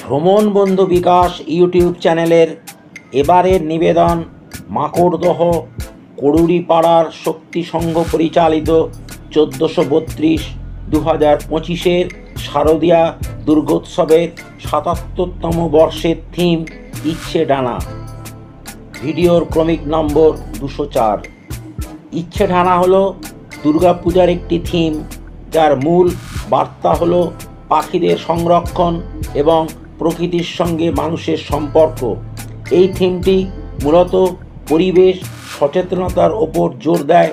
ভ্রমণ বন্ধু বিকাশ ইউটিউব চ্যানেলের এবারের নিবেদন মাকড়দহ করুড়িপাড়ার শক্তি সংঘ পরিচালিত 1432-2025 শারদীয়া দুর্গোৎসবের 77তম বর্ষের থিম ইচ্ছে ডানা। ভিডিওর ক্রমিক নম্বর 204। ইচ্ছে ডানা হলো দুর্গাপূজার একটি থিম, যার মূল বার্তা হলো পাখিদের সংরক্ষণ এবং প্রকৃতির সঙ্গে মানুষের সম্পর্ক। এই থিমটি মূলত পরিবেশ সচেতনতার ওপর জোর দেয়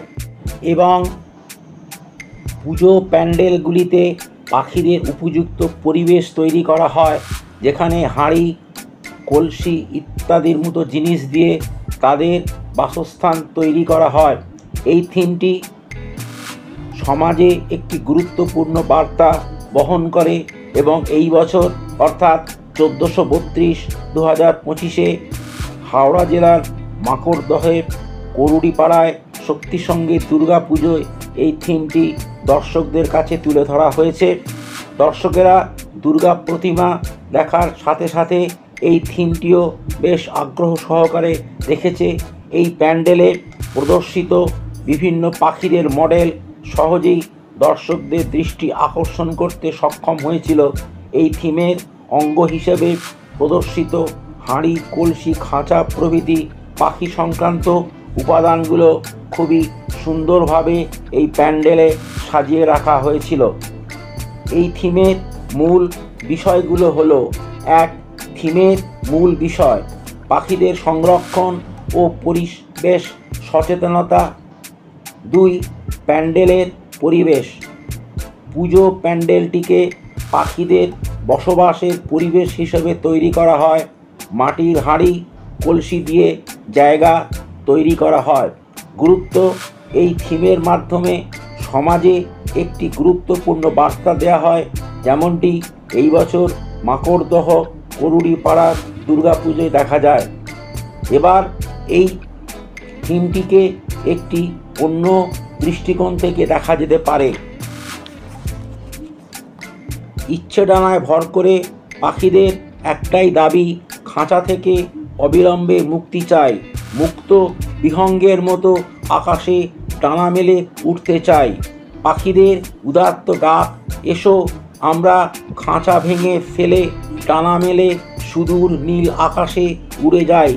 এবং পুজো প্যান্ডেলগুলিতে পাখিদের উপযুক্ত পরিবেশ তৈরি করা হয়, যেখানে হাঁড়ি, কলসি ইত্যাদির মতো জিনিস দিয়ে তাদের বাসস্থান তৈরি করা হয়। এই থিমটি সমাজে একটি গুরুত্বপূর্ণ বার্তা বহন করে এবং এই বছর অর্থাৎ 1432-2025 হাওড়া জেলার মাকড়দহের করুড়িপাড়ায় শক্তি সঙ্গীত দুর্গা পুজোয় এই থিমটি দর্শকদের কাছে তুলে ধরা হয়েছে। দর্শকেরা দুর্গা প্রতিমা দেখার সাথে সাথে এই থিমটিও বেশ আগ্রহ সহকারে দেখেছে। এই প্যান্ডেলে প্রদর্শিত বিভিন্ন পাখিদের মডেল সহজেই দর্শকদের দৃষ্টি আকর্ষণ করতে সক্ষম হয়েছিল। এই থিমের অঙ্গ হিসেবে প্রদর্শিত হাঁড়ি, কলসি, খাঁচা প্রভৃতি পাখি সংক্রান্ত উপাদানগুলো খুবই সুন্দরভাবে এই প্যান্ডেলে সাজিয়ে রাখা হয়েছিল। এই থিমের মূল বিষয়গুলো হলো: 1. থিমের মূল বিষয় পাখিদের সংরক্ষণ ও পরিবেশ সচেতনতা। 2. প্যান্ডেলের পরিবেশ পুজো প্যান্ডেলটিকে পাখিদের বসবাসের পরিবেশ হিসেবে তৈরি করা হয়। মাটির হাঁড়ি, কলসি দিয়ে জায়গা তৈরি করা হয়। গুরুত্ব: এই থিমের মাধ্যমে সমাজে একটি গুরুত্বপূর্ণ বার্তা দেওয়া হয়, যেমনটি এই বছর মাকড়দহ করুড়িপাড়ার দুর্গাপুজোয় দেখা যায়। এবার এই থিমটিকে একটি অন্য দৃষ্টিকোণ থেকে দেখা যেতে পারে। ইচ্ছে ডানায় ভর করে পাখিদের একটাই দাবি, খাঁচা থেকে অবিলম্বে মুক্তি চাই। মুক্ত বিহঙ্গের মতো আকাশে ডানা মেলে উঠতে চাই। পাখিদের উদাত্ত ডাক, এসো আমরা খাঁচা ভেঙে ফেলে ডানা মেলে সুদূর নীল আকাশে উড়ে যাই।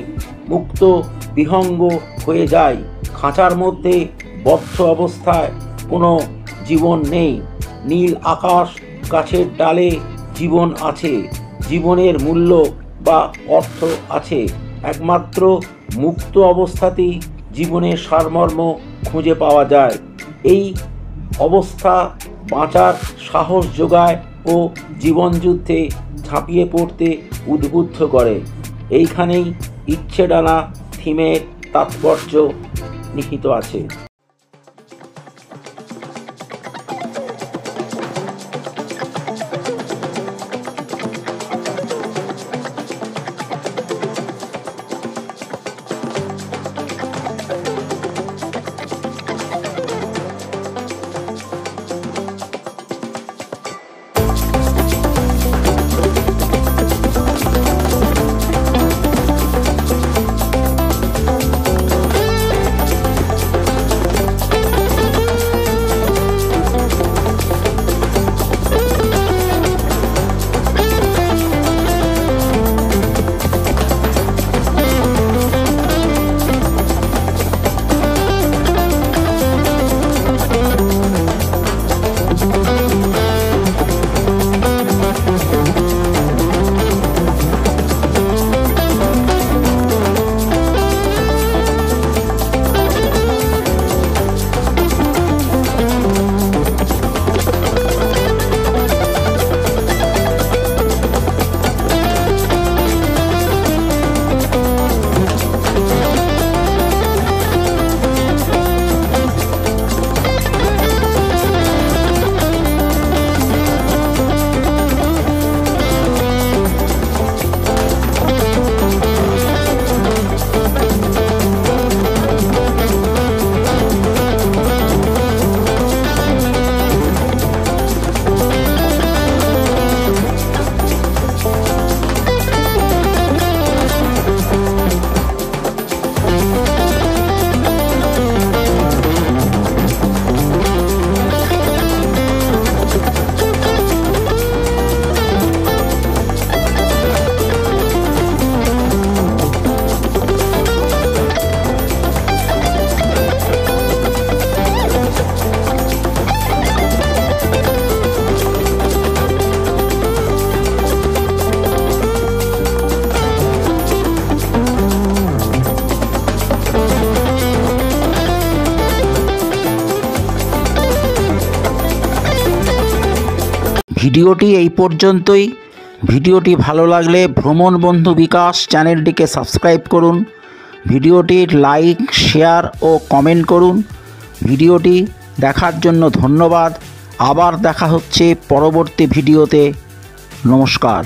মুক্ত বিহঙ্গ হয়ে যায়। খাঁচার মধ্যে বদ্ধ অবস্থায় কোনো জীবন নেই। নীল আকাশ, গাছের ডালে জীবন আছে, জীবনের মূল্য বা অর্থ আছে। একমাত্র মুক্ত অবস্থাতেই জীবনের সারমর্ম খুঁজে পাওয়া যায়। এই অবস্থা বাঁচার সাহস যোগায় ও জীবনযুদ্ধে ঝাঁপিয়ে পড়তে উদ্বুদ্ধ করে। এইখানেই ইচ্ছে ডানা থিমের তাৎপর্য নিহিত আছে। ভিডিওটি এই পর্যন্তই। ভিডিওটি ভালো লাগলে ভ্রমণ বন্ধু বিকাশ চ্যানেলটিকে সাবস্ক্রাইব করুন। ভিডিওটির লাইক, শেয়ার ও কমেন্ট করুন। ভিডিওটি দেখার জন্য ধন্যবাদ। আবার দেখা হচ্ছে পরবর্তী ভিডিওতে। নমস্কার।